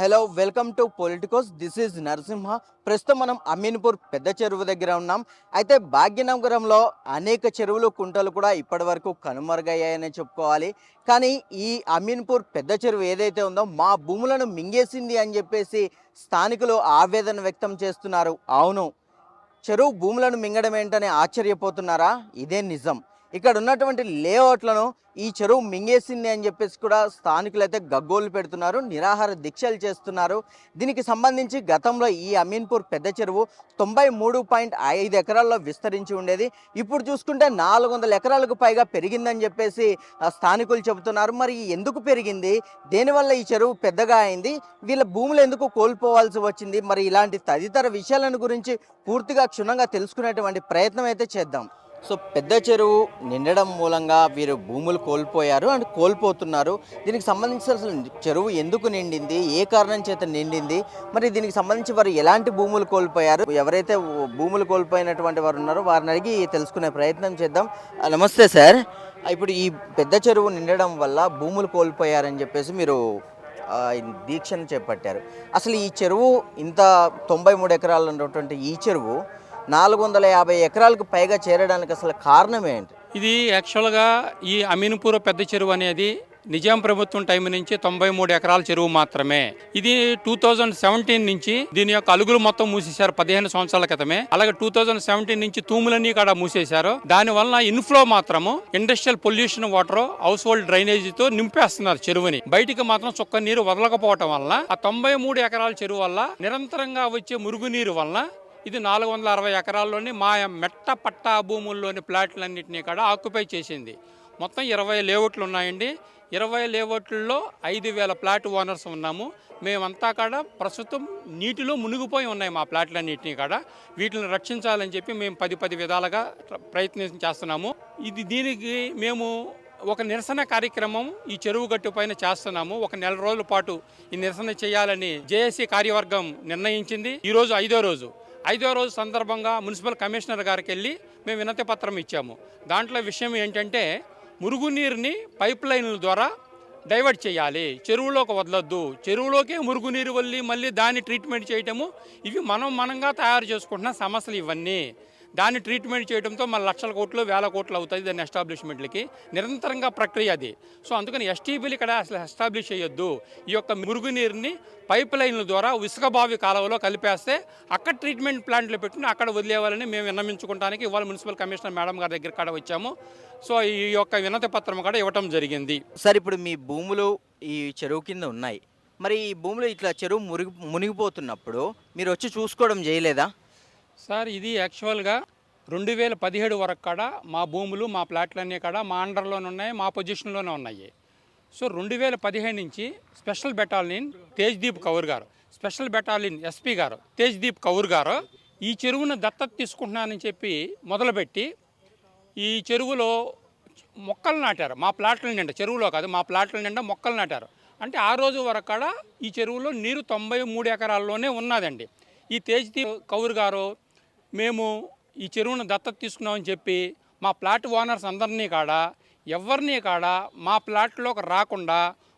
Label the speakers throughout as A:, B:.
A: Hello welcome to Politicos. This is Narasimha. ప్రస్తుతం మనం అమీన్పూర్ పెద్ద చెరువు దగ్గర ఉన్నాం. అయితే భాగ్యనగరంలో అనేక చెరువులు కుంటలు కూడా ఇప్పటి వరకు కనుమరుగయ్యాయని చెప్పుకోవాలి. కానీ ఈ అమీన్పూర్ పెద్ద చెరువు ఏదైతే ఉందో మా భూములను మింగేసింది అని చెప్పేసి స్థానికులు ఆవేదన వ్యక్తం చేస్తున్నారు. అవును, చెరువు భూములను మింగడం ఏంటని ఆశ్చర్యపోతున్నారా? ఇదే నిజం. ఇక్కడ ఉన్నటువంటి లేఅవుట్లను ఈ చెరువు మింగేసింది అని చెప్పేసి కూడా స్థానికులు అయితే గగ్గోలు పెడుతున్నారు, నిరాహార దీక్షలు చేస్తున్నారు. దీనికి సంబంధించి గతంలో ఈ అమీన్పూర్ పెద్ద చెరువు 93.5 ఎకరాల్లో విస్తరించి ఉండేది. ఇప్పుడు చూసుకుంటే 400 ఎకరాలకు పైగా పెరిగిందని చెప్పేసి స్థానికులు చెబుతున్నారు. మరి ఎందుకు పెరిగింది, దేనివల్ల ఈ చెరువు పెద్దగా అయింది, వీళ్ళ భూములు ఎందుకు కోల్పోవాల్సి వచ్చింది, మరి ఇలాంటి తదితర విషయాలను గురించి పూర్తిగా క్షుణ్ణంగా తెలుసుకునేటువంటి ప్రయత్నం అయితే చేద్దాం. సో పెద్ద చెరువు నిండడం మూలంగా వీరు భూములు కోల్పోయారు అండ్ కోల్పోతున్నారు. దీనికి సంబంధించి అసలు చెరువు ఎందుకు నిండింది, ఏ కారణం చేత నిండింది, మరి దీనికి సంబంధించి వారు ఎలాంటి భూములు కోల్పోయారు, ఎవరైతే భూములు కోల్పోయినటువంటి వారు ఉన్నారో వారిని అడిగి తెలుసుకునే ప్రయత్నం చేద్దాం. నమస్తే సార్. ఇప్పుడు ఈ పెద్ద చెరువు నిండడం వల్ల భూములు కోల్పోయారని చెప్పేసి మీరు దీక్షను చేపట్టారు. అసలు ఈ చెరువు ఇంత 93 ఎకరాలు ఉన్నటువంటి ఈ చెరువు 450 ఎకరాలకు పైగా చేరడానికి అసలు కారణం ఏంటి?
B: ఇది యాక్చువల్గా ఈ అమీన్పూర్ పెద్ద చెరువు అనేది నిజాం ప్రభుత్వం టైం నుంచి 93 ఎకరాల చెరువు మాత్రమే. ఇది 2017 నుంచి దీని యొక్క అలుగులు మొత్తం మూసేశారు 15 సంవత్సరాల క్రితమే. అలాగే 2017 నుంచి తూములన్నీ కూడా మూసేశారు. దాని వల్ల ఇన్ఫ్లో మాత్రము industrial pollution water, house hold drainage తో నింపేస్తున్నారు చెరువుని. బయటికి మాత్రం చుక్క నీరు వదలకపోవటం వల్ల ఆ 93 ఎకరాల చెరువు వల్ల నిరంతరంగా వచ్చే మురుగునీరు వల్ల ఇది 460 ఎకరాల్లోని మా మెట్ట పట్టా భూముల్లోని ప్లాట్లన్నింటినీ కూడా ఆక్యుపై చేసింది. మొత్తం 20 లేఅవుట్లు ఉన్నాయండి. 20 లేఅవుట్లలో 5000 ప్లాట్ ఓనర్స్ ఉన్నాము. మేమంతా కూడా ప్రస్తుతం నీటిలో మునిగిపోయి ఉన్నాయి మా ప్లాట్లన్నింటినీ కూడా. వీటిని రక్షించాలని చెప్పి మేము 10 విధాలుగా ప్రయత్నం చేస్తున్నాము. దీనికి మేము ఒక నిరసన కార్యక్రమం ఈ చెరువు గట్టు పైన చేస్తున్నాము. ఒక నెల రోజుల పాటు ఈ నిరసన చేయాలని జేఏసీ కార్యవర్గం నిర్ణయించింది. ఈరోజు 5వ రోజు సందర్భంగా మున్సిపల్ కమిషనర్ గారికి వెళ్ళి మేము వినతి పత్రం ఇచ్చాము. దాంట్లో విషయం ఏంటంటే మురుగునీరుని పైప్ లైన్ల ద్వారా డైవర్ట్ చేయాలి, చెరువులోకి వదలొద్దు. చెరువులోకే మురుగునీరు వల్లి మళ్ళీ దాన్ని ట్రీట్మెంట్ చేయటము, ఇవి మనంగా తయారు చేసుకుంటున్న సమస్యలు ఇవన్నీ. దాన్ని ట్రీట్మెంట్ చేయడంతో మన లక్షల కోట్లు, వేల కోట్లు అవుతుంది దాని ఎస్టాబ్లిష్మెంట్లకి. నిరంతరంగా ప్రక్రియ అది. సో అందుకని ఎస్టీబీలు ఇక్కడ అసలు ఎస్టాబ్లిష్ చేయొద్దు. ఈ యొక్క మురుగునీరుని పైప్ లైన్ల ద్వారా ఇసుక బావి కాలువలో కలిపేస్తే అక్కడ ట్రీట్మెంట్ ప్లాంట్లు పెట్టుకుని అక్కడ వదిలేవాలని మేము విన్నవించుకోవడానికి ఇవాళ మున్సిపల్ కమిషనర్ మేడం గారి దగ్గర కూడా వచ్చాము. సో ఈ యొక్క వినతి పత్రం కూడా ఇవ్వటం జరిగింది.
A: సార్, ఇప్పుడు మీ భూములు ఈ చెరువు కింద ఉన్నాయి. మరి ఈ భూములు ఇట్లా చెరువు మునిగిపోతున్నప్పుడు మీరు వచ్చి చూసుకోవడం చేయలేదా?
B: సార్, ఇది యాక్చువల్గా 2017 వరకు కూడా మా భూములు, మా ప్లాట్లన్నీ కూడా మా అండర్లోనే ఉన్నాయి, మా పొజిషన్లోనే ఉన్నాయి. సో 2015 నుంచి స్పెషల్ బెటాలియన్ తేజ్దీప్ కౌర్ గారు, స్పెషల్ బెటాలియన్ ఎస్పీ గారు తేజ్దీప్ కౌర్ గారు ఈ చెరువును దత్తత తీసుకుంటున్నానని చెప్పి మొదలుపెట్టి ఈ చెరువులో మొక్కలు నాటారు. మా ప్లాట్ల నిండా, చెరువులో కాదు మా ప్లాట్ల నిండా మొక్కలు నాటారు. అంటే ఆ రోజు వరకు కూడా ఈ చెరువులో నీరు 93 ఎకరాల్లోనే ఉన్నదండి. ఈ తేజ్దీప్ కౌర్ గారు మేము ఈ చెరువును దత్తత తీసుకున్నామని చెప్పి మా ప్లాట్ ఓనర్స్ అందరినీ కాడా, ఎవరినీ కాడా మా ప్లాట్లోకి రాకుండా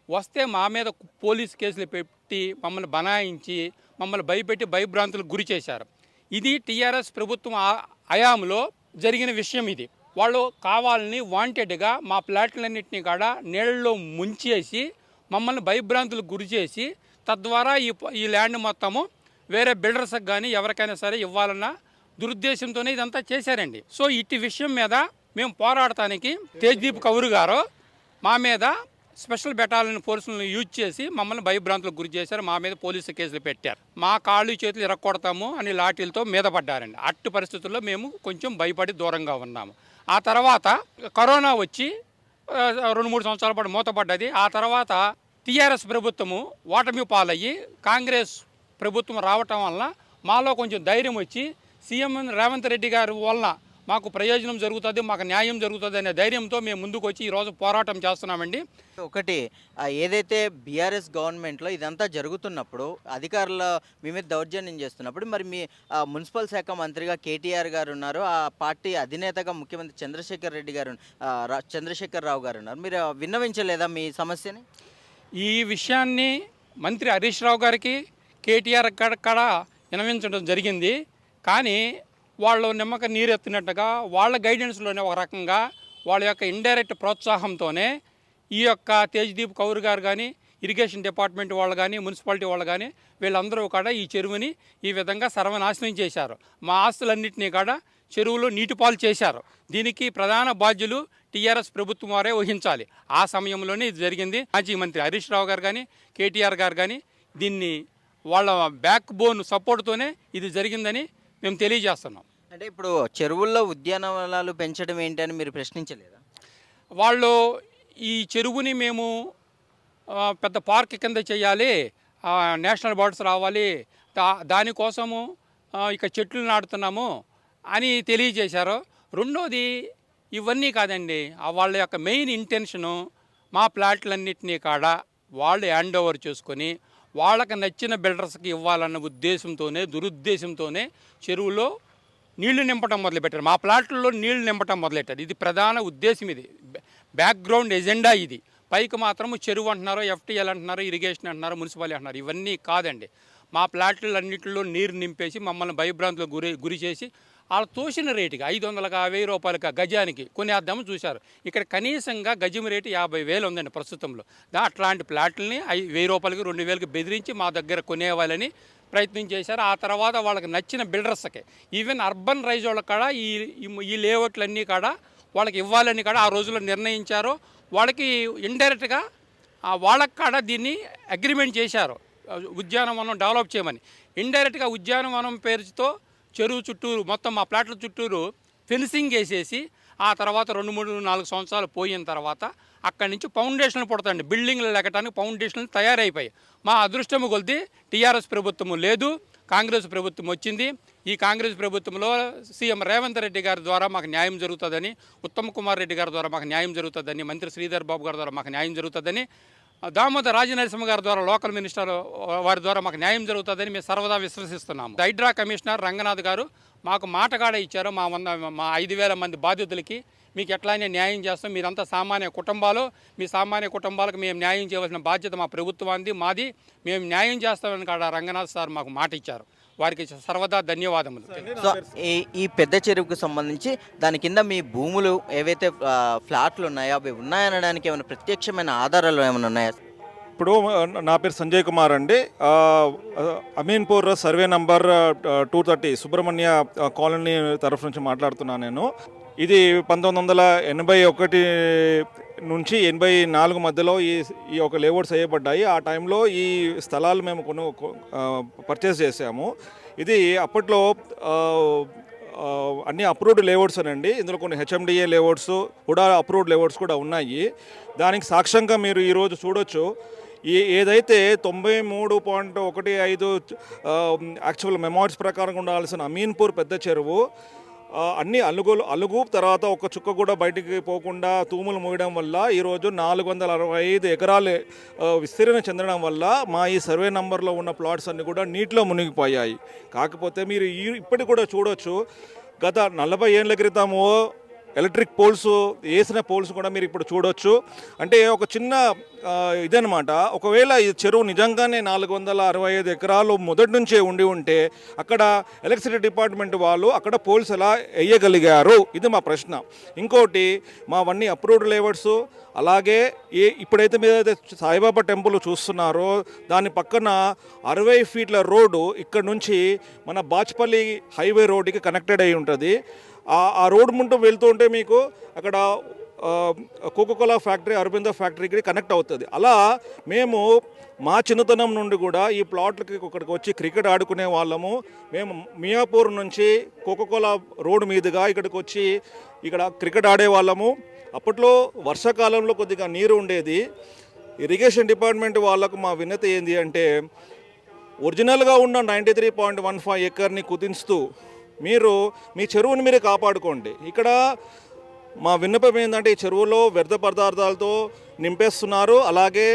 B: వస్తే మా మీద పోలీస్ కేసులు పెట్టి మమ్మల్ని బనాయించి మమ్మల్ని భయపెట్టి భయభ్రాంతులకు గురి చేశారు. ఇది టీఆర్ఎస్ ప్రభుత్వం హయాంలో జరిగిన విషయం. ఇది వాళ్ళు కావాలని వాంటెడ్గా మా ప్లాట్లన్నింటినీ కాడా నీళ్ళలో ముంచేసి మమ్మల్ని భయభ్రాంతులకు గురి చేసి తద్వారా ఈ ల్యాండ్ మొత్తము వేరే బిల్డర్స్కి కానీ ఎవరికైనా సరే ఇవ్వాలన్న దురుద్దేశంతోనే ఇదంతా చేశారండి. సో ఇట్టి విషయం మీద మేము పోరాడటానికి తేజ్దీప్ కౌర్ గారు మా మీద స్పెషల్ బెటాలియన్ ఫోర్సులను యూజ్ చేసి మమ్మల్ని భయభ్రాంతులకు గురి చేశారు. మా మీద పోలీసు కేసులు పెట్టారు. మా కాళ్ళు చేతులు ఇరక్కొడతాము అని లాఠీలతో మీద పడ్డారండి. అట్టి పరిస్థితుల్లో మేము కొంచెం భయపడి దూరంగా ఉన్నాము. ఆ తర్వాత కరోనా వచ్చి 2-3 సంవత్సరాల పాటు మూతపడ్డది. ఆ తర్వాత టీఆర్ఎస్ ప్రభుత్వము ఓటమి పాలయ్యి కాంగ్రెస్ ప్రభుత్వం రావటం వల్ల మాలో కొంచెం ధైర్యం వచ్చి సీఎం రేవంత్ రెడ్డి గారి వలన మాకు ప్రయోజనం జరుగుతుంది, మాకు న్యాయం జరుగుతుంది అనే ధైర్యంతో మేము ముందుకు వచ్చి ఈరోజు పోరాటం చేస్తున్నామండి.
A: ఒకటి, ఏదైతే బీఆర్ఎస్ గవర్నమెంట్లో ఇదంతా జరుగుతున్నప్పుడు అధికారులు మీ మీద దౌర్జన్యం చేస్తున్నప్పుడు మరి మీ మున్సిపల్ శాఖ మంత్రిగా కేటీఆర్ గారు ఉన్నారు, ఆ పార్టీ అధినేతగా ముఖ్యమంత్రి చంద్రశేఖర్ రావు గారు ఉన్నారు. మీరు విన్నవించలేదా మీ సమస్యని?
B: ఈ విషయాన్ని మంత్రి హరీష్ రావు గారికి కేటీఆర్ కాడ వినవించడం జరిగింది. కానీ వాళ్ళు నిమ్మక నీరెత్తినట్టుగా వాళ్ళ గైడెన్స్లోనే ఒక రకంగా వాళ్ళ యొక్క ఇండైరెక్ట్ ప్రోత్సాహంతోనే ఈ యొక్క తేజ్దీప్ కౌర్ గారు కానీ, ఇరిగేషన్ డిపార్ట్మెంట్ వాళ్ళు కానీ, మున్సిపాలిటీ వాళ్ళు కానీ వీళ్ళందరూ కూడా ఈ చెరువుని ఈ విధంగా సర్వనాశనం చేశారు. మా ఆస్తులన్నింటినీ కూడా చెరువులో నీటిపాలు చేశారు. దీనికి ప్రధాన బాధ్యులు టీఆర్ఎస్ ప్రభుత్వం వారే వహించాలి. ఆ సమయంలోనే ఇది జరిగింది. మాజీ మంత్రి హరీష్ రావు గారు కానీ, కేటీఆర్ గారు కానీ దీన్ని వాళ్ళ బ్యాక్ బోన్ సపోర్ట్తోనే ఇది జరిగిందని మేము తెలియజేస్తున్నాం.
A: అంటే ఇప్పుడు చెరువుల్లో ఉద్యానవనాలు పెంచడం ఏంటని మీరు ప్రశ్నించలేదా?
B: వాళ్ళు ఈ చెరువుని మేము పెద్ద పార్క్ కింద చేయాలి, నేషనల్ బర్డ్స్ రావాలి, దానికోసము ఇక చెట్లు నాటుతున్నాము అని తెలియజేశారు. రెండోది ఇవన్నీ కాదండి, వాళ్ళ యొక్క మెయిన్ ఇంటెన్షను మా ప్లాట్లన్నింటినీ కాడ వాళ్ళు హ్యాండ్ ఓవర్ చేసుకొని వాళ్ళకి నచ్చిన బిల్డర్స్కి ఇవ్వాలన్న ఉద్దేశంతోనే, దురుద్దేశంతోనే చెరువులో నీళ్లు నింపటం మొదలుపెట్టారు. మా ప్లాట్లలో నీళ్లు నింపటం మొదలెట్టారు. ఇది ప్రధాన ఉద్దేశం, ఇది బ్యాక్గ్రౌండ్ ఎజెండా. ఇది పైకి మాత్రము చెరువు అంటున్నారు, ఎఫ్టీఎల్ అంటున్నారు, ఇరిగేషన్ అంటున్నారు, మున్సిపాలిటీ అంటున్నారు. ఇవన్నీ కాదండి. మా ప్లాట్లన్నింటిలో నీరు నింపేసి మమ్మల్ని భయభ్రాంతులకు గురి చేసి వాళ్ళ తోసిన రేటుకి 500కా 1000 రూపాయలకి గజానికి కొనేద్దాము చూశారు. ఇక్కడ కనీసంగా గజం రేటు 50,000 ఉందండి ప్రస్తుతంలో. అట్లాంటి ప్లాట్లని 1000 రూపాయలకి 2000కి బెదిరించి మా దగ్గర కొనేవాళ్ళని ప్రయత్నం చేశారు. ఆ తర్వాత వాళ్ళకి నచ్చిన బిల్డర్స్కి, ఈవెన్ అర్బన్ రైజ్ వాళ్ళకి కూడా ఈ లేఅవుట్లన్నీ కూడా వాళ్ళకి ఇవ్వాలని కూడా ఆ రోజుల్లో నిర్ణయించారు. వాళ్ళకి ఇండైరెక్ట్గా వాళ్ళకి కూడా దీన్ని అగ్రిమెంట్ చేశారు, ఉద్యానవనం డెవలప్ చేయమని. ఇండైరెక్ట్గా ఉద్యానవనం పేరుతో చెరువు చుట్టూరు మొత్తం మా ప్లాట్ల చుట్టూరు ఫెన్సింగ్ వేసేసి ఆ తర్వాత 2, 3, 4 సంవత్సరాలు పోయిన తర్వాత అక్కడి నుంచి ఫౌండేషన్లు పుడతాయండి. బిల్డింగ్లు లెక్కటానికి ఫౌండేషన్లు తయారైపోయాయి. మా అదృష్టము కొలిది టీఆర్ఎస్ ప్రభుత్వము లేదు, కాంగ్రెస్ ప్రభుత్వం వచ్చింది. ఈ కాంగ్రెస్ ప్రభుత్వంలో సీఎం రేవంత్ రెడ్డి గారి ద్వారా మాకు న్యాయం జరుగుతుందని, ఉత్తమ్ కుమార్ రెడ్డి గారి ద్వారా మాకు న్యాయం జరుగుతుందని, మంత్రి శ్రీధర్ బాబు గారి ద్వారా మాకు న్యాయం జరుగుతుందని, దామోదర్ రాజనరసింహ గారి ద్వారా లోకల్ మినిస్టర్ వారి ద్వారా మాకు న్యాయం జరుగుతుందని మేము సర్వదా విశ్వసిస్తున్నాము. హైడ్రా కమిషనర్ రంగనాథ్ గారు మాకు మాటగాడ ఇచ్చారు. మా 5,000 మంది బాధితులకి మీకు ఎట్లానే న్యాయం చేస్తాం, మీరంతా సామాన్య కుటుంబాలు, మీ సామాన్య కుటుంబాలకు మేము న్యాయం చేయవలసిన బాధ్యత మా ప్రభుత్వానికి మాది, మేము న్యాయం చేస్తామని కాడ రంగనాథ్ సార్ మాకు మాట ఇచ్చారు. వారికి సర్వదా ధన్యవాదములు.
A: సో ఈ పెద్ద చెరువుకు సంబంధించి దాని కింద మీ భూములు ఏవైతే ఫ్లాట్లు ఉన్నాయో అవి ఉన్నాయనడానికి ఏమైనా ప్రత్యక్షమైన ఆధారాలు ఏమైనా ఉన్నాయా?
C: ఇప్పుడు నా పేరు సంజయ్ కుమార్ అండి. Ameenpur survey number 230 Subrahmanya colony తరఫు నుంచి మాట్లాడుతున్నాను నేను. ఇది 1981 నుంచి 84 మధ్యలో ఈ ఒక లేఅవుట్స్ వేయబడ్డాయి. ఆ టైంలో ఈ స్థలాలు మేము పర్చేస్ చేసాము. ఇది అప్పట్లో అన్ని అప్రూవ్డ్ లేఅవుట్స్ అనండి. ఇందులో కొన్ని హెచ్ఎండిఏ లేఅవుట్స్ కూడా అప్రూవ్డ్ లేఅవుట్స్ కూడా ఉన్నాయి. దానికి సాక్ష్యంగా మీరు ఈరోజు చూడొచ్చు. ఏదైతే 93.15 యాక్చువల్ మెమోరీస్ ప్రకారం ఉండాల్సిన అమీన్పూర్ పెద్ద చెరువు అన్ని అలుగు తర్వాత ఒక చుక్క కూడా బయటికి పోకుండా తూములు మూయడం వల్ల ఈరోజు 465 ఎకరాలు విస్తీర్ణ చెందడం వల్ల మా ఈ సర్వే నంబర్లో ఉన్న ప్లాట్స్ అన్నీ కూడా నీటిలో మునిగిపోయాయి. కాకపోతే మీరు ఇప్పటికి కూడా చూడొచ్చు, గత 40 ఏళ్ళ క్రితము ఎలక్ట్రిక్ పోల్స్ వేసిన పోల్స్ కూడా మీరు ఇప్పుడు చూడొచ్చు. అంటే ఒక చిన్న ఇదనమాట. ఒకవేళ ఈ చెరువు నిజంగానే 465 ఎకరాలు మొదటి నుంచే ఉండి ఉంటే అక్కడ ఎలక్ట్రిసిటీ డిపార్ట్మెంట్ వాళ్ళు అక్కడ పోల్స్ ఎలా వేయగలిగారు, ఇది మా ప్రశ్న. ఇంకోటి, మావన్నీ అప్రూవ్డ్ లేఅవుట్స్. అలాగే ఇప్పుడైతే మీరైతే సాయిబాబా టెంపుల్ చూస్తున్నారో దాని పక్కన 60 ఫీట్ల రోడ్డు ఇక్కడ నుంచి మన బాచ్పల్లి హైవే రోడ్డుకి కనెక్టెడ్ అయి ఉంటుంది. ఆ రోడ్ ముందు వెళ్తూ ఉంటే మీకు అక్కడ కోకోకోలా ఫ్యాక్టరీ, అరబిందో ఫ్యాక్టరీకి కనెక్ట్ అవుతుంది. అలా మేము మా చిన్నతనం నుండి కూడా ఈ ప్లాట్లకి ఇక్కడికి వచ్చి క్రికెట్ ఆడుకునే వాళ్ళము. మేము మియాపూర్ నుంచి కోకోకోలా రోడ్ మీదుగా ఇక్కడికి వచ్చి ఇక్కడ క్రికెట్ ఆడేవాళ్ళము. అప్పట్లో వర్షాకాలంలో కొద్దిగా నీరు ఉండేది. ఇరిగేషన్ డిపార్ట్మెంట్ వాళ్ళకు మా విన్నతి ఏంటి అంటే, ఒరిజినల్గా ఉన్న 93.15 ఎకర్ని కుదించుతూ మీరు మీ చెరువుని మీరే కాపాడుకోండి. ఇక్కడ మా విన్నపం ఏంటంటే, ఈ చెరువులో వ్యర్థ పదార్థాలతో నింపేస్తున్నారు. అలాగే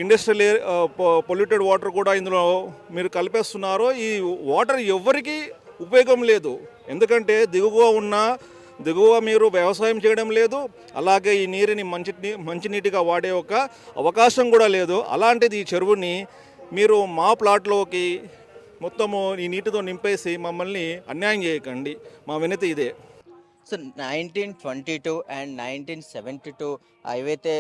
C: ఇండస్ట్రియల్ పొల్యూటెడ్ వాటర్ కూడా ఇందులో మీరు కలిపేస్తున్నారు. ఈ వాటర్ ఎవరికి ఉపయోగం లేదు. ఎందుకంటే దిగువగా ఉన్న దిగువ మీరు వ్యవసాయం చేయడం లేదు, అలాగే ఈ నీరుని మంచినీటిగా వాడే ఒక అవకాశం కూడా లేదు. అలాంటిది ఈ చెరువుని మీరు మా ప్లాట్లోకి మొత్తము ఈ నీటితో నింపేసి మమ్మల్ని అన్యాయం చేయకండి, మా వినతి ఇదే.
A: సో 1922 అండ్ 1972 ఏవైతే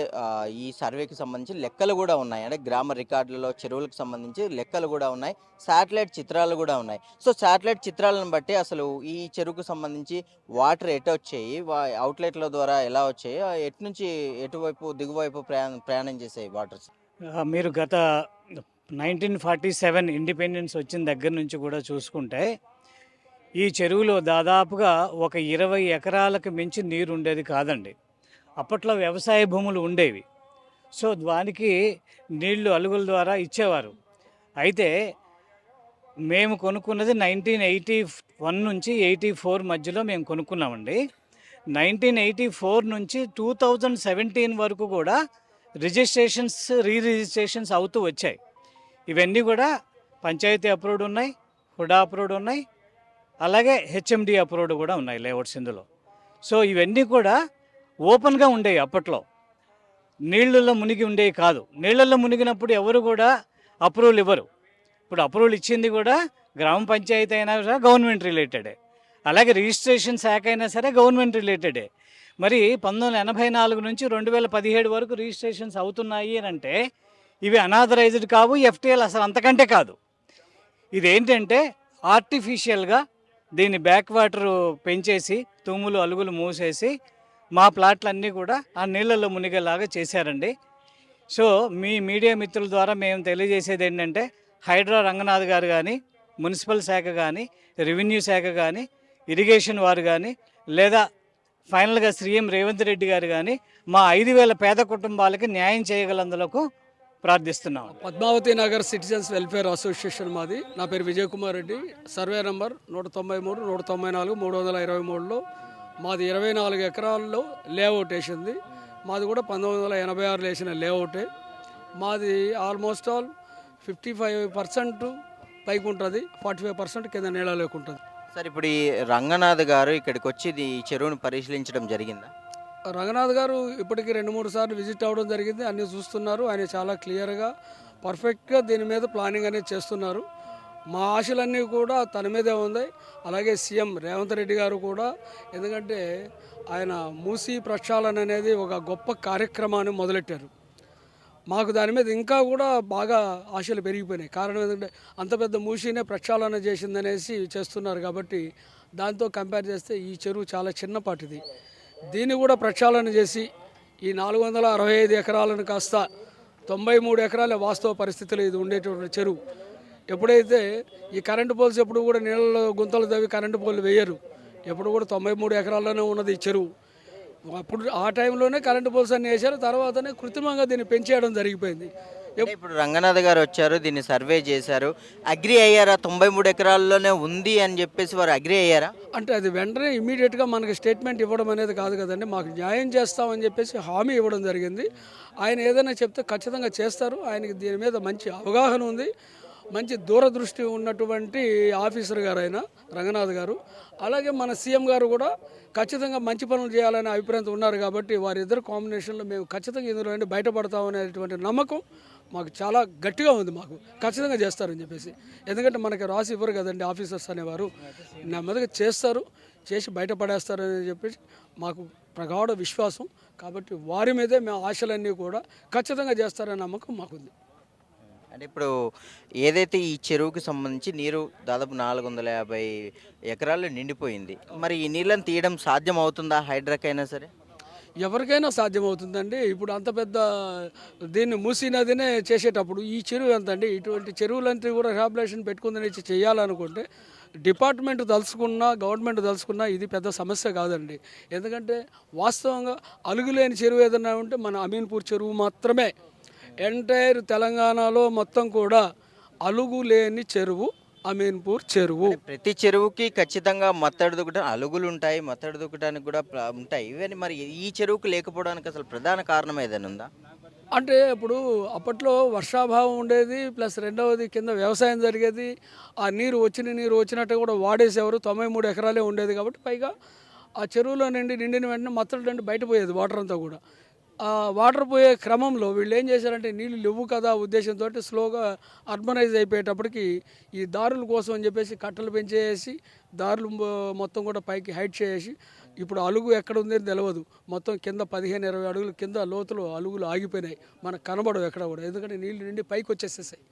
A: ఈ సర్వేకి సంబంధించి లెక్కలు కూడా ఉన్నాయి, అంటే గ్రామ రికార్డులలో చెరువులకు సంబంధించి లెక్కలు కూడా ఉన్నాయి, శాటిలైట్ చిత్రాలు కూడా ఉన్నాయి. సో శాటిలైట్ చిత్రాలను బట్టి అసలు ఈ చెరువుకు సంబంధించి వాటర్ ఎటు వచ్చాయి, అవుట్లెట్ల ద్వారా ఎలా వచ్చాయి, ఎటు నుంచి ఎటువైపు దిగువైపు ప్రయాణం చేసాయి వాటర్స్?
D: మీరు గత 1947 ఇండిపెండెన్స్ వచ్చిన దగ్గర నుంచి కూడా చూసుకుంటే ఈ చెరువులో దాదాపుగా ఒక 20 ఎకరాలకు మించి నీరు ఉండేది కాదండి. అప్పట్లో వ్యవసాయ భూములు ఉండేవి. సో దానికి నీళ్లు అలుగుల ద్వారా ఇచ్చేవారు. అయితే మేము కొనుక్కున్నది 1981 నుంచి 84 మధ్యలో మేము కొనుక్కున్నామండి. 1984 నుంచి 2017 వరకు కూడా రిజిస్ట్రేషన్స్ రిజిస్ట్రేషన్స్ అవుతూ వచ్చాయి. ఇవన్నీ కూడా పంచాయతీ అప్రూవ్డ్ ఉన్నాయి, హుడా అప్రూవ్డ్ ఉన్నాయి, అలాగే హెచ్ఎండి అప్రూవ్డ్ కూడా ఉన్నాయి లేఅవుట్స్ ఇందులో. సో ఇవన్నీ కూడా ఓపెన్గా ఉండేవి అప్పట్లో, నీళ్ళల్లో మునిగి ఉండేవి కాదు. నీళ్ళల్లో మునిగినప్పుడు ఎవరు కూడా అప్రూవల్ ఇవ్వరు. ఇప్పుడు అప్రూవల్ ఇచ్చింది కూడా గ్రామ పంచాయతీ అయినా సరే గవర్నమెంట్ రిలేటెడే, అలాగే రిజిస్ట్రేషన్ శాఖ అయినా సరే గవర్నమెంట్ రిలేటెడే. మరి 1984 నుంచి 2017 వరకు రిజిస్ట్రేషన్స్ అవుతున్నాయి అని అంటే ఇవి అనాథరైజ్డ్ కావు, ఎఫ్టీఎల్ అసలు అంతకంటే కాదు. ఇదేంటంటే ఆర్టిఫిషియల్గా దీన్ని బ్యాక్ వాటర్ పెంచేసి తుమ్ములు అలుగులు మూసేసి మా ప్లాట్లన్నీ కూడా ఆ నీళ్ళల్లో మునిగేలాగా చేశారండి. సో మీ మీడియా మిత్రుల ద్వారా మేము తెలియజేసేది ఏంటంటే హైడ్రా రంగనాథ్ గారు కానీ, మున్సిపల్ శాఖ కానీ, రెవెన్యూ శాఖ కానీ, ఇరిగేషన్ వారు కానీ, లేదా ఫైనల్గా సీఎం రేవంత్ రెడ్డి గారు కానీ మా 5,000 పేద కుటుంబాలకి న్యాయం చేయగలందులకు ప్రార్థిస్తున్నాం.
E: Padmavati Nagar citizens welfare association మాది. నా పేరు విజయ్ కుమార్ రెడ్డి. సర్వే నంబర్ 193, 194, 323లో మాది 24 ఎకరాల్లో లేఅవుట్ వేసింది. మాది కూడా 1986 వేసిన లేఅవుటే. మాది ఆల్మోస్ట్ ఆల్ 55% పైకి ఉంటుంది, 45% కింద నీళ్ళలోకి ఉంటుంది.
A: సార్, ఇప్పుడు ఈ రంగనాథ్ గారు ఇక్కడికి వచ్చి ఈ చెరువును పరిశీలించడం జరిగిందా?
E: రంగనాథ్ గారు ఇప్పటికీ 2-3 సార్లు విజిట్ అవ్వడం జరిగింది. అన్నీ చూస్తున్నారు. ఆయన చాలా క్లియర్గా పర్ఫెక్ట్గా దీని మీద ప్లానింగ్ అనేది చేస్తున్నారు. మా ఆశలన్నీ కూడా తన మీదే ఉన్నాయి. అలాగే సీఎం రేవంత్ రెడ్డి గారు కూడా, ఎందుకంటే ఆయన మూసీ ప్రక్షాళన అనేది ఒక గొప్ప కార్యక్రమాన్ని మొదలెట్టారు. మాకు దాని మీద ఇంకా కూడా బాగా ఆశలు పెరిగిపోయినాయి. కారణం ఏంటంటే అంత పెద్ద మూసీనే ప్రక్షాళన చేసిందనేసి చేస్తున్నారు. కాబట్టి దాంతో కంపేర్ చేస్తే ఈ చెరువు చాలా చిన్నపాటిది. దీన్ని కూడా ప్రక్షాళన చేసి ఈ 465 ఎకరాలను కాస్త 93 ఎకరాల వాస్తవ పరిస్థితులు ఇది ఉండేటువంటి చెరువు. ఎప్పుడైతే ఈ కరెంటు పోల్స్ ఎప్పుడు కూడా నీళ్ళలో గుంతలు తవ్వి కరెంటు పోల్ వేయరు. ఎప్పుడు కూడా 93 ఎకరాల్లోనే ఉన్నది ఈ చెరువు. అప్పుడు ఆ టైంలోనే కరెంటు పోల్స్ అన్ని వేశారు. తర్వాతనే కృత్రిమంగా దీన్ని పెంచేయడం జరిగిపోయింది.
A: ఇప్పుడు రంగనాథ్ గారు వచ్చారు, దీన్ని సర్వే చేశారు, అగ్రి అయ్యారా? 93 ఎకరాల్లోనే ఉంది అని చెప్పేసి వారు అగ్రి అయ్యారా?
E: అంటే అది వెంటనే ఇమీడియట్గా మనకి స్టేట్మెంట్ ఇవ్వడం అనేది కాదు కదండి. మాకు న్యాయం చేస్తామని చెప్పేసి హామీ ఇవ్వడం జరిగింది. ఆయన ఏదైనా చెప్తే ఖచ్చితంగా చేస్తారు. ఆయనకి దీని మీద మంచి అవగాహన ఉంది, మంచి దూరదృష్టి ఉన్నటువంటి ఆఫీసర్ గారు ఆయన రంగనాథ్ గారు. అలాగే మన సీఎం గారు కూడా ఖచ్చితంగా మంచి పనులు చేయాలనే అభిప్రాయంతో ఉన్నారు. కాబట్టి వారిద్దరు కాంబినేషన్లో మేము ఖచ్చితంగా ఇందులో నుండి బయటపడతామనేటువంటి నమ్మకం మాకు చాలా గట్టిగా ఉంది. మాకు ఖచ్చితంగా చేస్తారని చెప్పేసి, ఎందుకంటే మనకి రాసి ఇవ్వరు కదండి ఆఫీసర్స్ అనేవారు, నెమ్మదిగా చేస్తారు, చేసి బయటపడేస్తారని చెప్పేసి మాకు ప్రగాఢ విశ్వాసం. కాబట్టి వారి మీదే మేము ఆశలన్నీ కూడా ఖచ్చితంగా చేస్తారనే నమ్మకం మాకుంది.
A: అంటే ఇప్పుడు ఏదైతే ఈ చెరువుకి సంబంధించి నీరు దాదాపు 450 ఎకరాలు నిండిపోయింది, మరి ఈ నీళ్ళని తీయడం సాధ్యం అవుతుందా హైడ్రాకైనా సరే?
E: ఎవరికైనా సాధ్యమవుతుందండి. ఇప్పుడు అంత పెద్ద దీన్ని మూసీ నదినే చేసేటప్పుడు ఈ చెరువు ఎంత అండి, ఇటువంటి చెరువులంతా కూడా రిహాబిలేషన్ పెట్టుకుందని చేయాలనుకుంటే డిపార్ట్మెంట్ తలుచుకున్నా, గవర్నమెంట్ తలుచుకున్నా ఇది పెద్ద సమస్య కాదండి. ఎందుకంటే వాస్తవంగా అలుగులేని చెరువు ఏదైనా ఉంటే మన అమీన్పూర్ చెరువు మాత్రమే. ఎంటైర్ తెలంగాణలో మొత్తం కూడా అలుగు లేని చెరువు అమీన్పూర్ చెరువు.
A: ప్రతి చెరువుకి ఖచ్చితంగా మత్తడి దుక్కడం అలుగులు ఉంటాయి, మత్తడి దుక్కడానికి కూడా ఉంటాయి. ఇవన్నీ మరి ఈ చెరువుకు లేకపోవడానికి అసలు ప్రధాన కారణం ఏదైనా ఉందా?
E: అంటే ఇప్పుడు అప్పట్లో వర్షాభావం ఉండేది, ప్లస్ రెండవది కింద వ్యవసాయం జరిగేది. ఆ నీరు వచ్చినట్టు కూడా వాడేసేవారు. 93 ఎకరాలే ఉండేది కాబట్టి పైగా ఆ చెరువులో నిండిన వెంటనే మత్తడి నుండి బయట పోయేది వాటర్ అంతా కూడా. ఆ వాటర్ పోయే క్రమంలో వీళ్ళు ఏం చేశారంటే నీళ్ళు లేవు కదా ఉద్దేశంతో స్లోగా అర్బనైజ్ అయిపోయేటప్పటికి ఈ దారుల కోసం అని చెప్పేసి కట్టలు పెంచేసి దారులు మొత్తం కూడా పైకి హైట్ చేసి ఇప్పుడు అలుగు ఎక్కడ ఉంది అని తెలియదు. మొత్తం కింద 15-20 అడుగులు కింద లోతులో అలుగులు ఆగిపోయినాయి, మనకు కనబడవు ఎక్కడ కూడా, ఎందుకంటే నీళ్ళు నిండి పైకి వచ్చేసేసాయి.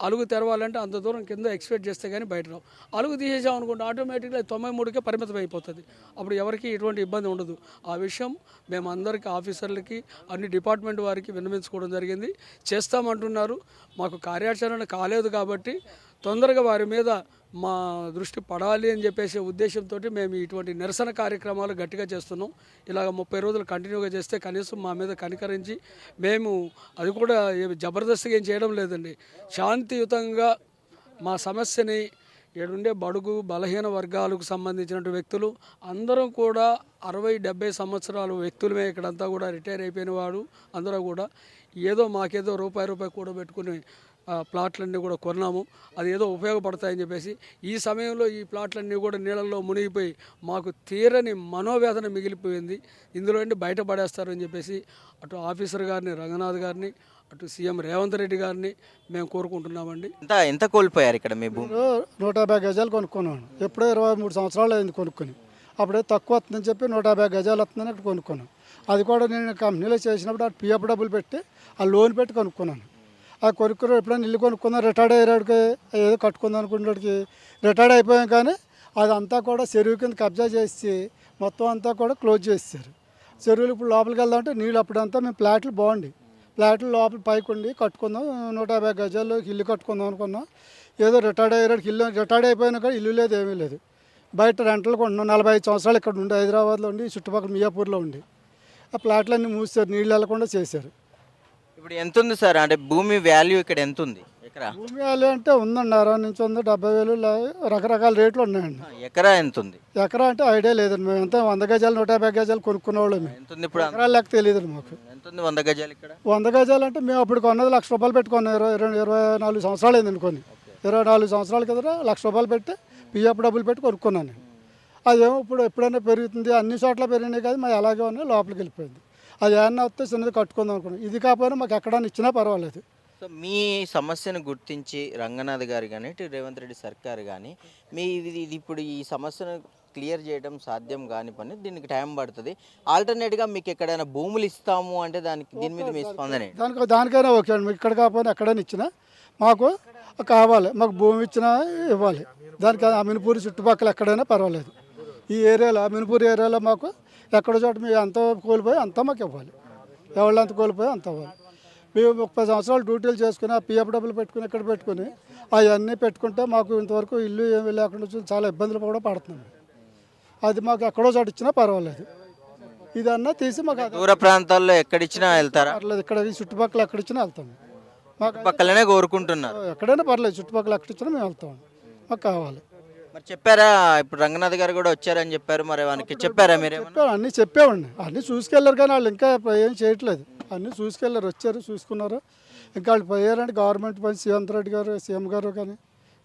E: అలుగు తెరవాలంటే అంత దూరం కింద ఎక్స్పెక్ట్ చేస్తే కానీ బయట రావు. అలుగు తీసేసాం అనుకుంటే ఆటోమేటిక్గా 93కే పరిమితం అయిపోతుంది. అప్పుడు ఎవరికి ఎటువంటి ఇబ్బంది ఉండదు. ఆ విషయం మేము అందరికీ ఆఫీసర్లకి అన్ని డిపార్ట్మెంట్ వారికి విన్నవించుకోవడం జరిగింది. చేస్తామంటున్నారు. మాకు కార్యాచరణ కాలేదు కాబట్టి తొందరగా వారి మీద మా దృష్టి పడాలి అని చెప్పేసి ఉద్దేశంతో మేము ఇటువంటి నిరసన కార్యక్రమాలు గట్టిగా చేస్తున్నాం. ఇలాగ 30 రోజులు కంటిన్యూగా చేస్తే కనీసం మా మీద కనికరించి మేము అది కూడా జబర్దస్తిగా ఏం చేయడం లేదండి, శాంతియుతంగా మా సమస్యని ఏడుండే బడుగు బలహీన వర్గాలకు సంబంధించిన వ్యక్తులు అందరం కూడా 60-70 సంవత్సరాల వ్యక్తులమే ఇక్కడంతా కూడా రిటైర్ అయిపోయిన వాడు అందరూ కూడా ఏదో మాకేదో రూపాయి కూడబెట్టుకుని ప్లాట్లన్నీ కూడా కొన్నాము, అది ఏదో ఉపయోగపడతాయని చెప్పేసి ఈ సమయంలో ఈ ప్లాట్లన్నీ కూడా నీళ్ళల్లో మునిగిపోయి మాకు తీరని మనోవేదన మిగిలిపోయింది. ఇందులో నుండి బయటపడేస్తారని చెప్పేసి అటు ఆఫీసర్ గారిని రంగనాథ్ గారిని అటు సీఎం రేవంత్ రెడ్డి గారిని మేము కోరుకుంటున్నామండి.
A: ఎంత కోల్పోయారు ఇక్కడ మీ భూమి?
F: 150 గజాలు కొనుక్కున్నాను. ఎప్పుడో 23 సంవత్సరాలు అయింది కొనుక్కొని. అప్పుడే తక్కువ వస్తుందని చెప్పి 150 గజాలు వస్తుందని అక్కడ కొనుక్కున్నాను. అది కూడా నేను కంపెనీలో చేసినప్పుడు ఆ పిఎఫ్ డబ్బులు పెట్టి ఆ లోన్ పెట్టి కొనుక్కున్నాను. ఆ కొనుక్కున్న ఎప్పుడైనా ఇల్లు కొనుక్కుందాం రిటైర్డ్ అయ్యాడికి ఏదో కట్టుకుందాం అనుకునేటికి రిటైర్డ్ అయిపోయాం, కానీ అదంతా కూడా చెరువు కింద కబ్జా చేసి మొత్తం అంతా కూడా క్లోజ్ చేస్తారు. చెరువులు ఇప్పుడు లోపలికి వెళ్దామంటే నీళ్ళు అప్పుడంతా మేము ఫ్లాట్లు బాగుండి ఫ్లాట్లు లోపల పైకి ఉండి కట్టుకుందాం 150 గజాల్లో ఇల్లు కట్టుకుందాం అనుకున్నాం. ఏదో రిటైర్డ్ అయ్యాడికి ఇల్లు రిటైర్డ్ అయిపోయినా కానీ ఇల్లు లేదు, ఏమీ లేదు. బయట రెంటలు కొంటున్నాం. 45 సంవత్సరాలు ఇక్కడ ఉండి హైదరాబాద్లో ఉండి చుట్టుపక్కల మియాపూర్లో ఉండి ఆ ఫ్లాట్లన్నీ మూసారు, నీళ్ళు వెళ్లకుండా చేశారు.
A: ఇప్పుడు ఎంత ఉంది సార్, అంటే భూమి వాల్యూ ఇక్కడ ఎంత ఉంది? ఎకరా
F: భూమి వాల్యూ అంటే ఉందండి 60 నుంచి ఉంది, 70,000 రకరకాల రేట్లు ఉన్నాయండి.
A: ఎకరా ఎంత ఉంది?
F: ఎకరా అంటే ఐడియా లేదండి. మేము ఎంత 100 గజాలు 150 గజాలు కొనుక్కునే వాళ్ళమే.
A: ఎంత ఉంది ఇప్పుడు?
F: ఎకరాలు లెక్క తెలియదండి మాకు.
A: ఎంత ఉంది 100 గజాలు ఇక్కడ?
F: 100 గజాలు అంటే మేము అప్పుడు కొన్నది ₹1,00,000 పెట్టుకున్నాం. 24 సంవత్సరాలు అయింది అనుకోని. 24 సంవత్సరాల కింద ₹1,00,000 పెట్టి పిఎఫ్ డబ్బులు పెట్టి కొనుక్కున్నాను నేను. అదేమో ఇప్పుడు ఎప్పుడైనా పెరుగుతుంది, అన్ని చోట్ల పెరిగినాయి కాదు, మాది అలాగే ఉన్నాయి, లోపలికి వెళ్ళిపోయింది. అది ఏమన్నా వస్తే చిన్నది కట్టుకుందాం అనుకున్నాం. ఇది కాకపోయినా మాకు ఎక్కడన్నా ఇచ్చినా పర్వాలేదు.
A: సో మీ సమస్యను గుర్తించి రంగనాథ్ గారు కానీ ఇటు రేవంత్ రెడ్డి సర్కార్ కానీ ఇది ఇప్పుడు ఈ సమస్యను క్లియర్ చేయడం సాధ్యం కాని పని, దీనికి టైం పడుతుంది. ఆల్టర్నేట్గా మీకు ఎక్కడైనా భూములు ఇస్తాము అంటే దీని మీద మీ స్పందన ఏంటి?
F: దానికైనా ఓకే అండి. మీకు ఇక్కడ కాకపోయినా ఎక్కడైనా ఇచ్చినా మాకు కావాలి, మాకు భూమి ఇచ్చినా ఇవ్వాలి. దానికి అమీన్పూర్ చుట్టుపక్కల ఎక్కడైనా పర్వాలేదు. ఈ ఏరియాలో అమీన్పూర్ ఏరియాలో మాకు ఎక్కడో చోట మేము ఎంత కోల్పోయి అంతా మాకు ఇవ్వాలి. ఎవరు అంత కోల్పోయి అంత ఇవ్వాలి. మేము 30 సంవత్సరాలు డ్యూటీలు చేసుకుని ఆ పిఎఫ్ డబ్బులు పెట్టుకుని ఇక్కడ పెట్టుకుని అవన్నీ పెట్టుకుంటే మాకు ఇంతవరకు ఇల్లు ఏమి లేకుండా చాలా ఇబ్బందులు కూడా పడుతున్నాం. అది మాకు ఎక్కడో చోట ఇచ్చినా పర్వాలేదు. ఇదన్నా తీసి మాకు
A: దూర ప్రాంతాల్లో ఎక్కడిచ్చినా వెళ్తారా?
F: పర్లేదు, ఇక్కడ ఈ చుట్టుపక్కల ఎక్కడిచ్చినా వెళ్తాము. మాకు
A: పక్కలనే కోరుకుంటున్నారు.
F: ఎక్కడైనా పర్లేదు, చుట్టుపక్కల ఎక్కడిచ్చినా మేము వెళ్తాం. మాకు కావాలి.
A: మరి చెప్పారా? ఇప్పుడు రంగనాథ్ గారు కూడా వచ్చారని చెప్పారు, మరి వానికి చెప్పారా మీరు?
F: చెప్పాము, అన్నీ చెప్పామండి. అన్నీ చూసుకెళ్ళారు కానీ వాళ్ళు ఇంకా ఏం చేయట్లేదు. అన్నీ చూసుకెళ్ళారు, వచ్చారు, చూసుకున్నారు. ఇంకా వాళ్ళు పోయారంటే గవర్నమెంట్ పని సీఎం గారు కానీ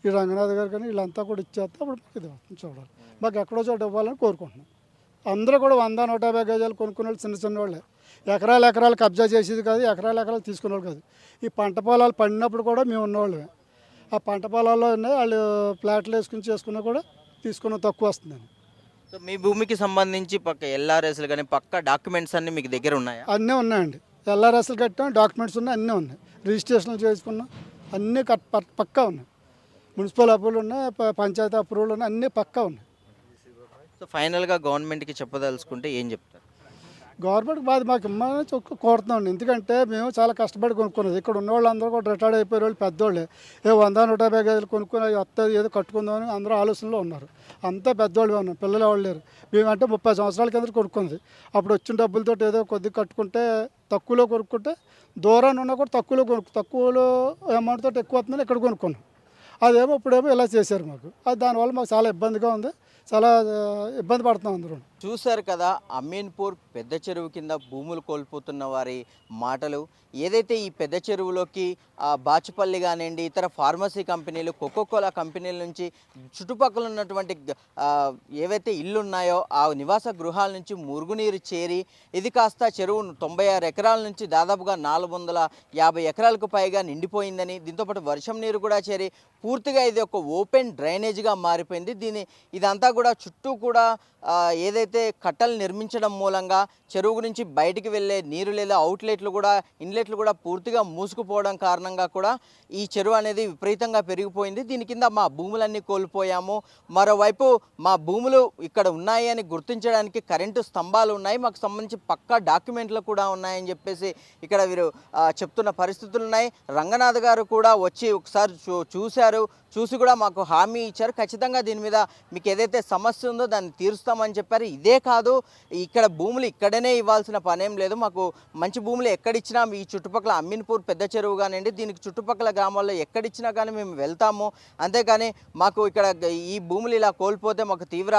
F: ఈ రంగనాథ్ గారు కానీ వీళ్ళంతా కూడా ఇచ్చేస్తే అప్పుడు మాకు ఇది చూడాలి. మాకు ఎక్కడో చోట ఇవ్వాలని కోరుకుంటున్నాం. అందరూ కూడా 100-150 గజాలు కొనుక్కునే వాళ్ళు చిన్న వాళ్ళే. ఎకరాలు కబ్జా చేసేది కాదు, ఎకరాలు తీసుకునే వాళ్ళు కాదు. ఈ పంట పొలాలు పండినప్పుడు కూడా మేము ఉన్నవాళ్ళమే. ఆ పంట పొలాల్లో ఉన్నాయి, వాళ్ళు ఫ్లాట్లు వేసుకుని చేసుకున్నా కూడా తీసుకున్న తక్కువ వస్తుందని.
A: సో మీ భూమికి సంబంధించి పక్క ఎల్ఆర్ఎస్లు కానీ పక్క డాక్యుమెంట్స్ అన్నీ మీకు దగ్గర ఉన్నాయా?
F: అన్నీ ఉన్నాయండి. ఎల్ఆర్ఎస్లు కట్టాం, డాక్యుమెంట్స్ ఉన్నాయి, అన్నీ ఉన్నాయి. రిజిస్ట్రేషన్లు చేసుకున్నాం, అన్నీ పక్కా ఉన్నాయి. మున్సిపల్ అప్రూవల్ ఉన్నాయి, పంచాయతీ అప్రూవల్ ఉన్నాయి, అన్నీ పక్కా ఉన్నాయి.
A: సో ఫైనల్గా గవర్నమెంట్కి చెప్పదలుచుకుంటే ఏం చెప్తారు?
F: గవర్నమెంట్ బాధ మాకు ఇమ్మని కోరుతున్నాం. ఎందుకంటే మేము చాలా కష్టపడి కొనుక్కున్నది. ఇక్కడ ఉన్న వాళ్ళందరూ కూడా రిటైర్డ్ అయిపోయే వాళ్ళు పెద్దోళ్ళే. 100-150 గజాలు కొనుక్కుని వస్తుంది ఏదో కట్టుకుందామని అందరూ ఆలోచనలో ఉన్నారు. అంతా పెద్దోళ్ళు ఉన్నాం, పిల్లలు ఎవరు లేరు. మేమంటే 30 సంవత్సరాల కింద కొనుక్కున్నది. అప్పుడు వచ్చిన డబ్బులతో ఏదో కొద్దిగా కట్టుకుంటే తక్కువలో కొనుక్కుంటే దూరాన్ని ఉన్నా కూడా తక్కువలో అమౌంట్ తోటి ఎక్కువ వస్తుందని ఇక్కడ కొనుక్కున్నాం. అదేమో ఇప్పుడేమో ఇలా చేశారు మాకు. అది దానివల్ల మాకు చాలా ఇబ్బందిగా ఉంది, చాలా ఇబ్బంది పడుతున్నాం అందరూ.
A: చూశారు కదా అమీన్పూర్ పెద్ద చెరువు కింద భూములు కోల్పోతున్న వారి మాటలు. ఏదైతే ఈ పెద్ద చెరువులోకి బాచుపల్లి కానివ్వండి, ఇతర ఫార్మసీ కంపెనీలు, కోకోకోలా కంపెనీల నుంచి చుట్టుపక్కల ఉన్నటువంటి ఏవైతే ఇళ్ళు ఉన్నాయో ఆ నివాస గృహాల నుంచి మురుగునీరు చేరి ఇది కాస్త చెరువు 96 ఎకరాల నుంచి దాదాపుగా 450 ఎకరాలకు పైగా నిండిపోయిందని, దీంతోపాటు వర్షం నీరు కూడా చేరి పూర్తిగా ఇది ఒక ఓపెన్ డ్రైనేజ్గా మారిపోయింది. ఇదంతా కూడా చుట్టూ కూడా ఏదైతే కట్టలు నిర్మించడం మూలంగా చెరువు గురించి బయటికి వెళ్ళే నీరు లేదా అవుట్లెట్లు కూడా ఇన్లెట్లు కూడా పూర్తిగా మూసుకుపోవడం కారణంగా కూడా ఈ చెరువు అనేది విపరీతంగా పెరిగిపోయింది. దీని కింద మా భూములన్నీ కోల్పోయాము. మరోవైపు మా భూములు ఇక్కడ ఉన్నాయి అని గుర్తించడానికి కరెంటు స్తంభాలు ఉన్నాయి, మాకు సంబంధించి పక్కా డాక్యుమెంట్లు కూడా ఉన్నాయని చెప్పేసి ఇక్కడ వీరు చెప్తున్న పరిస్థితులు ఉన్నాయి. రంగనాథ్ గారు కూడా వచ్చి ఒకసారి చూసి కూడా మాకు హామీ ఇచ్చారు, ఖచ్చితంగా దీని మీద మీకు ఏదైతే సమస్య ఉందో దాన్ని తీరుస్తామని చెప్పారు. ఇదే కాదు, ఇక్కడ భూములు ఇక్కడనే ఇవ్వాల్సిన పనేం లేదు, మాకు మంచి భూములు ఎక్కడిచ్చినా ఈ చుట్టుపక్కల అమీన్పూర్ పెద్ద చెరువు కానివ్వండి, దీనికి చుట్టుపక్కల గ్రామాల్లో ఎక్కడిచ్చినా కానీ మేము వెళ్తాము, అంతేకాని మాకు ఇక్కడ ఈ భూములు ఇలా కోల్పోతే మాకు తీవ్ర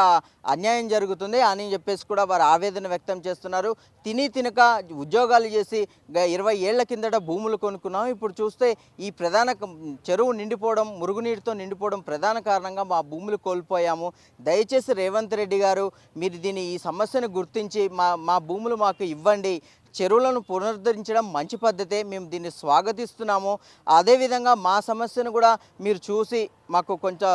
A: అన్యాయం జరుగుతుంది అని చెప్పేసి కూడా వారు ఆవేదన వ్యక్తం చేస్తున్నారు. తినక ఉద్యోగాలు చేసి 20 ఏళ్ల కిందట భూములు కొనుక్కున్నాం, ఇప్పుడు చూస్తే ఈ ప్రధాన చెరువు నిండిపోవడం, మురుగునీటితో నిండిపోవడం ప్రధాన కారణంగా మా భూములు కోల్పోయాము. దయచేసి రేవంత్ రెడ్డి గారు మీరు ఈ సమస్యను గుర్తించి మా భూములు మాకు ఇవ్వండి. చెరువులను పునరుద్ధరించడం మంచి పద్ధతే, మేము దీన్ని స్వాగతిస్తున్నాము. అదేవిధంగా మా సమస్యను కూడా మీరు చూసి మాకు కొంచెం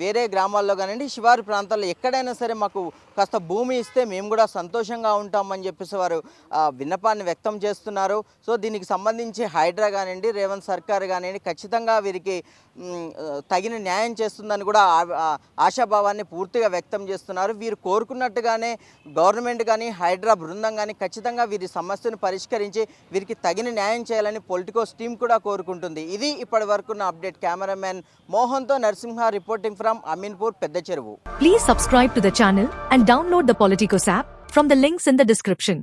A: వేరే గ్రామాల్లో కానివ్వండి, శివారు ప్రాంతాల్లో ఎక్కడైనా సరే మాకు కాస్త భూమి ఇస్తే మేము కూడా సంతోషంగా ఉంటామని చెప్పేసి వారు విన్నపాన్ని వ్యక్తం చేస్తున్నారు. సో దీనికి సంబంధించి హైడ్రా కానివ్వండి, రేవంత్ సర్కార్ కానివ్వండి, ఖచ్చితంగా వీరికి తగిన న్యాయం చేస్తుందని కూడా ఆశాభావాన్ని పూర్తిగా వ్యక్తం చేస్తున్నారు. వీరు కోరుకున్నట్టుగానే గవర్నమెంట్ కానీ హైడ్రా బృందం కానీ ఖచ్చితంగా వీరి సమస్యను పరిష్కరించి వీరికి తగిన న్యాయం చేయాలని పొలిటికోస్ టీం కూడా కోరుకుంటుంది. ఇది ఇప్పటి వరకున్న అప్డేట్. కెమెరామెన్ మోహన్తో నరసింహ రిపోర్టింగ్ ఫ్రమ్ అమీన్పూర్ పెద్ద చెరువు.
G: Please subscribe to the channel and download the Politicos app from the links in the description.